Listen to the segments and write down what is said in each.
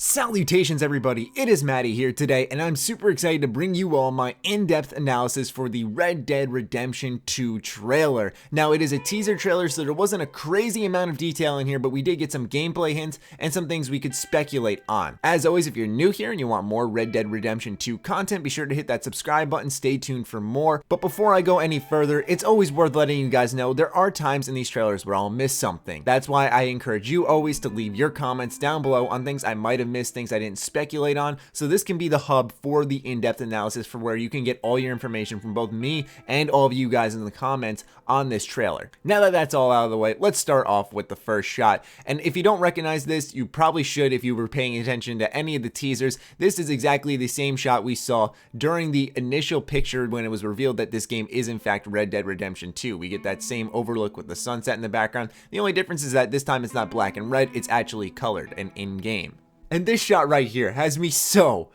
Salutations everybody, it is Matty here today, and I'm super excited to bring you all my in-depth analysis for the Red Dead Redemption 2 trailer. Now, it is a teaser trailer, so there wasn't a crazy amount of detail in here, but we did get some gameplay hints and some things we could speculate on. As always, if you're new here and you want more Red Dead Redemption 2 content, be sure to hit that subscribe button, stay tuned for more. But before I go any further, it's always worth letting you guys know there are times in these trailers where I'll miss something. That's why I encourage you always to leave your comments down below on things I might have missed, things I didn't speculate on, so this can be the hub for the in-depth analysis for where you can get all your information from both me and all of you guys in the comments on this trailer. Now that that's all out of the way, let's start off with the first shot. And if you don't recognize this, you probably should if you were paying attention to any of the teasers. This is exactly the same shot we saw during the initial picture when it was revealed that this game is in fact Red Dead Redemption 2. We get that same overlook with the sunset in the background. The only difference is that this time it's not black and red, it's actually colored and in-game. And this shot right here has me so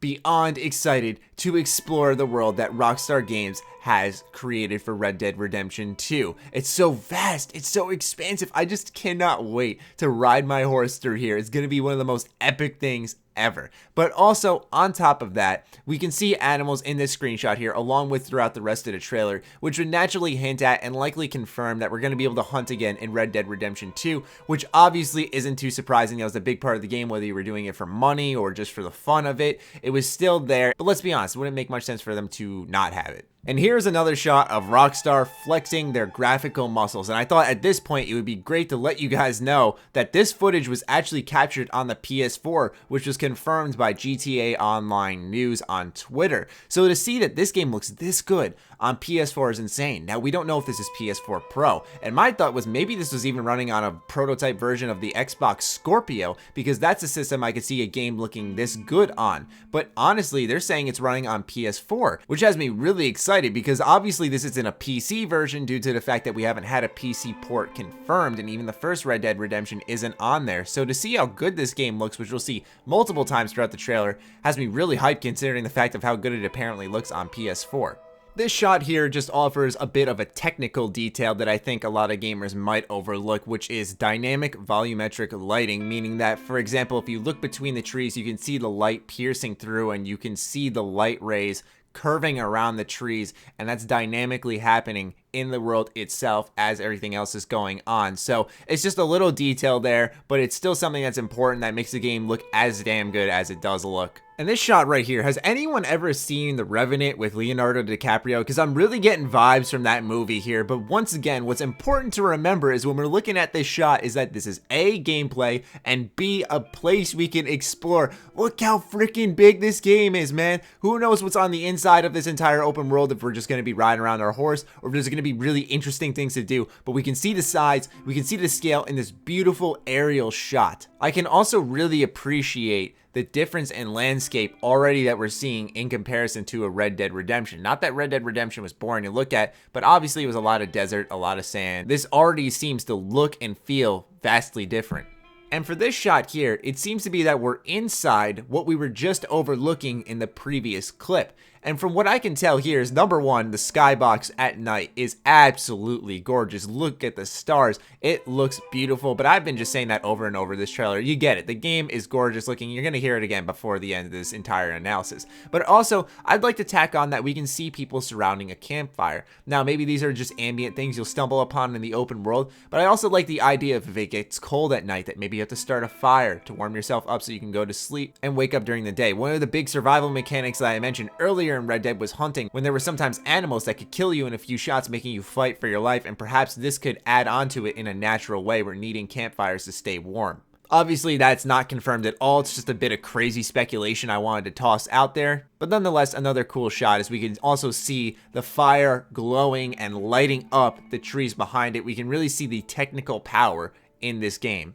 beyond excited to explore the world that Rockstar Games has created for Red Dead Redemption 2. It's so vast, it's so expansive, I just cannot wait to ride my horse through here. It's gonna be one of the most epic things ever. But also, on top of that, we can see animals in this screenshot here along with throughout the rest of the trailer, which would naturally hint at and likely confirm that we're going to be able to hunt again in Red Dead Redemption 2, which obviously isn't too surprising. That was a big part of the game, whether you were doing it for money or just for the fun of it. It was still there, but let's be honest, it wouldn't make much sense for them to not have it. And here's another shot of Rockstar flexing their graphical muscles, and I thought at this point it would be great to let you guys know that this footage was actually captured on the PS4, which was confirmed by GTA Online News on Twitter. So to see that this game looks this good on PS4 is insane. Now, we don't know if this is PS4 Pro, and my thought was maybe this was even running on a prototype version of the Xbox Scorpio, because that's a system I could see a game looking this good on. But honestly, they're saying it's running on PS4, which has me really excited, because obviously this isn't a PC version due to the fact that we haven't had a PC port confirmed, and even the first Red Dead Redemption isn't on there. So to see how good this game looks, which we'll see multiple times throughout the trailer, has me really hyped considering the fact of how good it apparently looks on PS4. This shot here just offers a bit of a technical detail that I think a lot of gamers might overlook, which is dynamic volumetric lighting, meaning that, for example, if you look between the trees, you can see the light piercing through and you can see the light rays curving around the trees, and that's dynamically happening in the world itself as everything else is going on. So it's just a little detail there, but it's still something that's important that makes the game look as damn good as it does look. And this shot right here, has anyone ever seen The Revenant with Leonardo DiCaprio? Because I'm really getting vibes from that movie here. But once again, what's important to remember is when we're looking at this shot is that this is A, gameplay, and B, a place we can explore. Look how freaking big this game is, man. Who knows what's on the inside of this entire open world, if we're just going to be riding around our horse, or if there's going to be really interesting things to do. But we can see the size, we can see the scale in this beautiful aerial shot. I can also really appreciate the difference in landscape already that we're seeing in comparison to a Red Dead Redemption. Not that Red Dead Redemption was boring to look at, but obviously it was a lot of desert, a lot of sand. This already seems to look and feel vastly different. And for this shot here, it seems to be that we're inside what we were just overlooking in the previous clip. And from what I can tell here is, number one, the skybox at night is absolutely gorgeous. Look at the stars. It looks beautiful, but I've been just saying that over and over this trailer. You get it. The game is gorgeous looking. You're going to hear it again before the end of this entire analysis. But also, I'd like to tack on that we can see people surrounding a campfire. Now, maybe these are just ambient things you'll stumble upon in the open world, but I also like the idea of if it gets cold at night that maybe you have to start a fire to warm yourself up so you can go to sleep and wake up during the day. One of the big survival mechanics that I mentioned earlier in Red Dead was hunting, when there were sometimes animals that could kill you in a few shots, making you fight for your life, and perhaps this could add on to it in a natural way. We're needing campfires to stay warm. Obviously, that's not confirmed at all. It's just a bit of crazy speculation I wanted to toss out there. But nonetheless, another cool shot is we can also see the fire glowing and lighting up the trees behind it. We can really see the technical power in this game.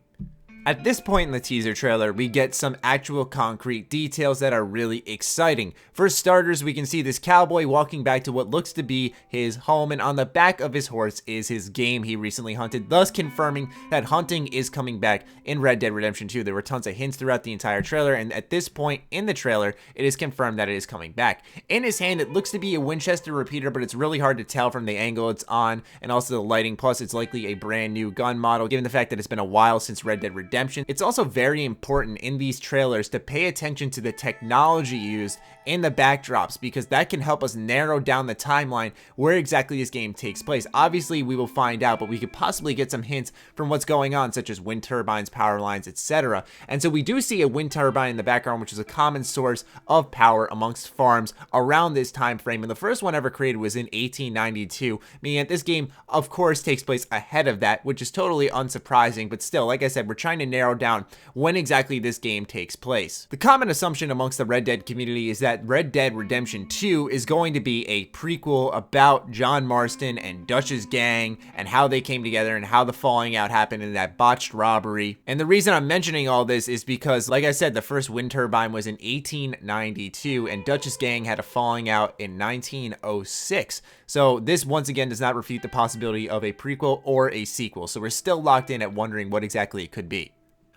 At this point in the teaser trailer, we get some actual concrete details that are really exciting. For starters, we can see this cowboy walking back to what looks to be his home, and on the back of his horse is his game he recently hunted, thus confirming that hunting is coming back in Red Dead Redemption 2. There were tons of hints throughout the entire trailer, and at this point in the trailer, it is confirmed that it is coming back. In his hand, it looks to be a Winchester repeater, but it's really hard to tell from the angle it's on, and also the lighting, plus it's likely a brand new gun model, given the fact that it's been a while since Red Dead Redemption Redemption, it's also very important in these trailers to pay attention to the technology used in the backdrops, because that can help us narrow down the timeline where exactly this game takes place. Obviously, we will find out, but we could possibly get some hints from what's going on, such as wind turbines, power lines, etc. And so we do see a wind turbine in the background, which is a common source of power amongst farms around this time frame. And the first one ever created was in 1892, meaning that this game, of course, takes place ahead of that, which is totally unsurprising. But still, like I said, we're trying to narrow down when exactly this game takes place. The common assumption amongst the Red Dead community is that Red Dead Redemption 2 is going to be a prequel about John Marston and Dutch's gang and how they came together and how the falling out happened in that botched robbery. And the reason I'm mentioning all this is because, like I said, the first wind turbine was in 1892 and Dutch's gang had a falling out in 1906. So this once again does not refute the possibility of a prequel or a sequel. So we're still locked in at wondering what exactly it could be.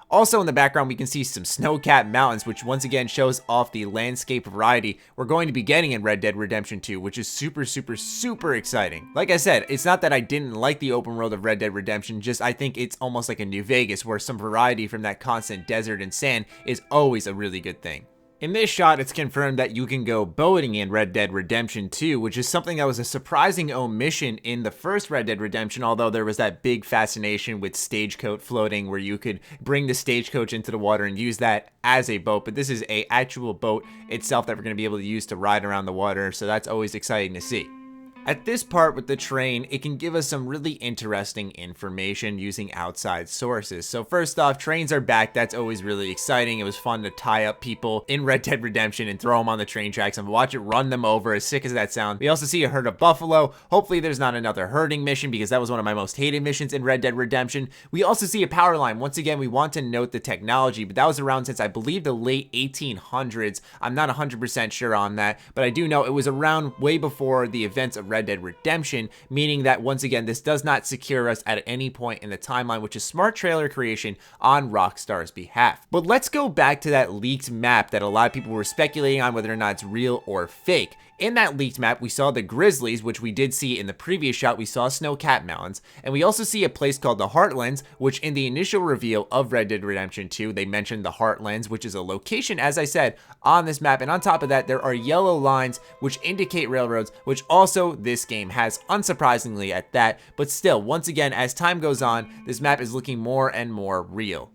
Also in the background, we can see some snow-capped mountains, which once again shows off the landscape variety we're going to be getting in Red Dead Redemption 2, which is super exciting. Like I said, it's not that I didn't like the open world of Red Dead Redemption, just I think it's almost like a New Vegas, where some variety from that constant desert and sand is always a really good thing. In this shot, it's confirmed that you can go boating in Red Dead Redemption 2, which is something that was a surprising omission in the first Red Dead Redemption, although there was that big fascination with stagecoach floating where you could bring the stagecoach into the water and use that as a boat. But this is an actual boat itself that we're going to be able to use to ride around the water, so that's always exciting to see. At this part with the train, it can give us some really interesting information using outside sources. So first off, trains are back. That's always really exciting. It was fun to tie up people in Red Dead Redemption and throw them on the train tracks and watch it run them over, as sick as that sounds. We also see a herd of buffalo. Hopefully there's not another herding mission, because that was one of my most hated missions in Red Dead Redemption. We also see a power line. Once again, we want to note the technology, but that was around since I believe the late 1800s. I'm not 100% sure on that, but I do know it was around way before the events of Red Dead Redemption, meaning that once again, this does not secure us at any point in the timeline, which is smart trailer creation on Rockstar's behalf. But let's go back to that leaked map that a lot of people were speculating on whether or not it's real or fake. In that leaked map, we saw the Grizzlies, which we did see in the previous shot. We saw snow-capped mountains, and we also see a place called the Heartlands, which in the initial reveal of Red Dead Redemption 2, they mentioned the Heartlands, which is a location, as I said, on this map. And on top of that, there are yellow lines which indicate railroads, which also this game has, unsurprisingly at that. But still, once again, as time goes on, this map is looking more and more real.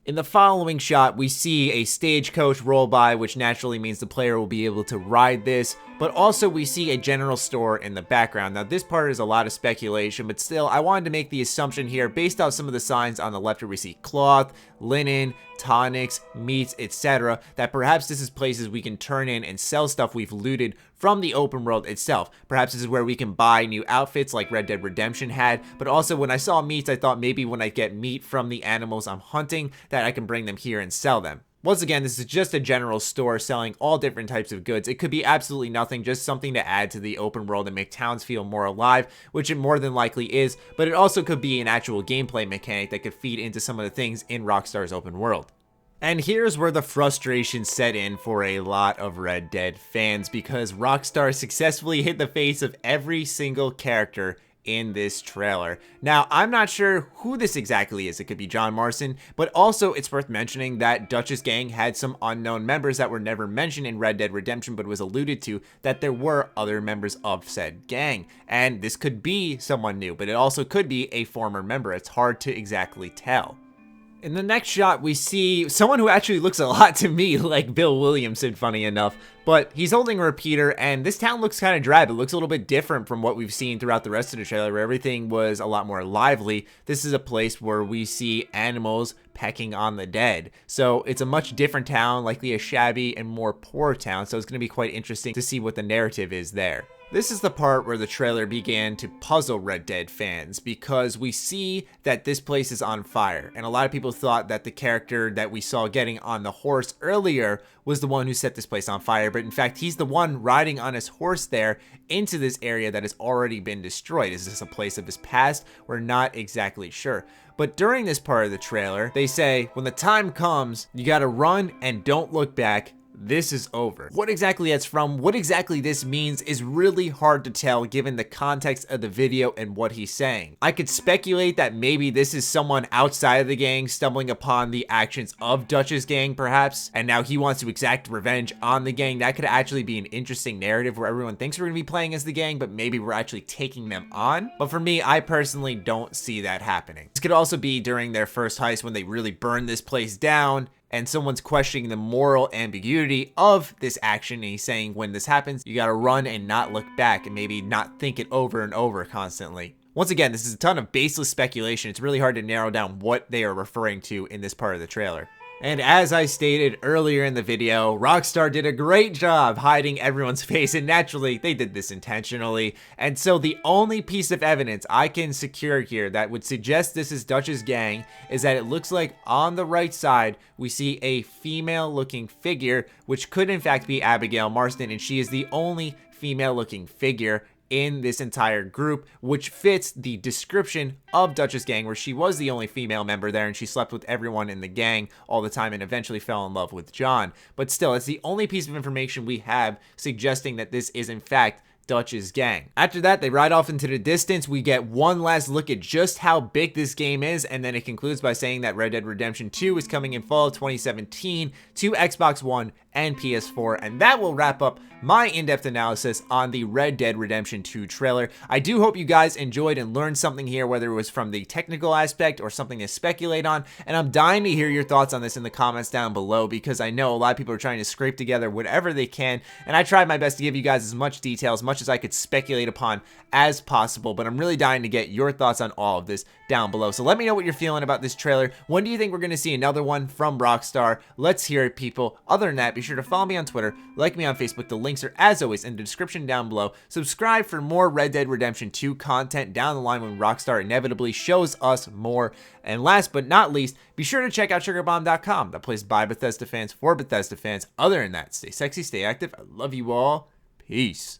In the following shot, we see a stagecoach roll by, which naturally means the player will be able to ride this, but also we see a general store in the background. Now, this part is a lot of speculation, but still, I wanted to make the assumption here, based off some of the signs on the left where we see cloth, linen, tonics, meats, etc., that perhaps this is places we can turn in and sell stuff we've looted from the open world itself. Perhaps this is where we can buy new outfits like Red Dead Redemption had, but also when I saw meats, I thought maybe when I get meat from the animals I'm hunting, that I can bring them here and sell them. Once again, this is just a general store selling all different types of goods. It could be absolutely nothing, just something to add to the open world and make towns feel more alive, which it more than likely is, but it also could be an actual gameplay mechanic that could feed into some of the things in Rockstar's open world. And here's where the frustration set in for a lot of Red Dead fans, because Rockstar successfully hit the face of every single character in this trailer. Now, I'm not sure who this exactly is. It could be John Marston, but also it's worth mentioning that Dutch's gang had some unknown members that were never mentioned in Red Dead Redemption, but was alluded to that there were other members of said gang. And this could be someone new, but it also could be a former member. It's hard to exactly tell. In the next shot, we see someone who actually looks a lot to me like Bill Williamson, funny enough, but he's holding a repeater, and this town looks kind of drab. It looks a little bit different from what we've seen throughout the rest of the trailer, where everything was a lot more lively. This is a place where we see animals pecking on the dead. So it's a much different town, likely a shabby and more poor town, so it's going to be quite interesting to see what the narrative is there. This is the part where the trailer began to puzzle Red Dead fans, because we see that this place is on fire, and a lot of people thought that the character that we saw getting on the horse earlier was the one who set this place on fire, but in fact he's the one riding on his horse there into this area that has already been destroyed. Is this a place of his past? We're not exactly sure. But during this part of the trailer, they say, when the time comes, you gotta run and don't look back. this is over. What exactly that's from, what exactly this means is really hard to tell given the context of the video and what he's saying. I could speculate that maybe this is someone outside of the gang stumbling upon the actions of Dutch's gang perhaps, and now he wants to exact revenge on the gang. That could actually be an interesting narrative where everyone thinks we're gonna be playing as the gang, but maybe we're actually taking them on. But for me, I personally don't see that happening. This could also be during their first heist when they really burn this place down and someone's questioning the moral ambiguity of this action, and he's saying when this happens, you gotta run and not look back and maybe not think it over and over constantly. Once again, this is a ton of baseless speculation. It's really hard to narrow down what they are referring to in this part of the trailer. And as I stated earlier in the video, Rockstar did a great job hiding everyone's face, and naturally, they did this intentionally. And so the only piece of evidence I can secure here that would suggest this is Dutch's gang is that it looks like on the right side, we see a female-looking figure, which could in fact be Abigail Marston, and she is the only female-looking figure in this entire group, which fits the description of Dutch's gang, where she was the only female member there and she slept with everyone in the gang all the time and eventually fell in love with John. But still, it's the only piece of information we have suggesting that this is in fact Dutch's gang. After that, they ride off into the distance. We get one last look at just how big this game is, and then it concludes by saying that Red Dead Redemption 2 is coming in fall of 2017 to Xbox One and PS4, and that will wrap up my in-depth analysis on the Red Dead Redemption 2 trailer. I do hope you guys enjoyed and learned something here, whether it was from the technical aspect or something to speculate on, and I'm dying to hear your thoughts on this in the comments down below, because I know a lot of people are trying to scrape together whatever they can, and I tried my best to give you guys as much detail, as much as I could speculate upon as possible, but I'm really dying to get your thoughts on all of this down below. So let me know what you're feeling about this trailer. When do you think we're going to see another one from Rockstar? Let's hear it, people. Other than that, be sure to follow me on Twitter, like me on Facebook. The links are, as always, in the description down below. Subscribe for more Red Dead Redemption 2 content down the line when Rockstar inevitably shows us more. And last but not least, be sure to check out SugarBomb.com, that place by Bethesda fans for Bethesda fans. Other than that, stay sexy, stay active. I love you all. Peace.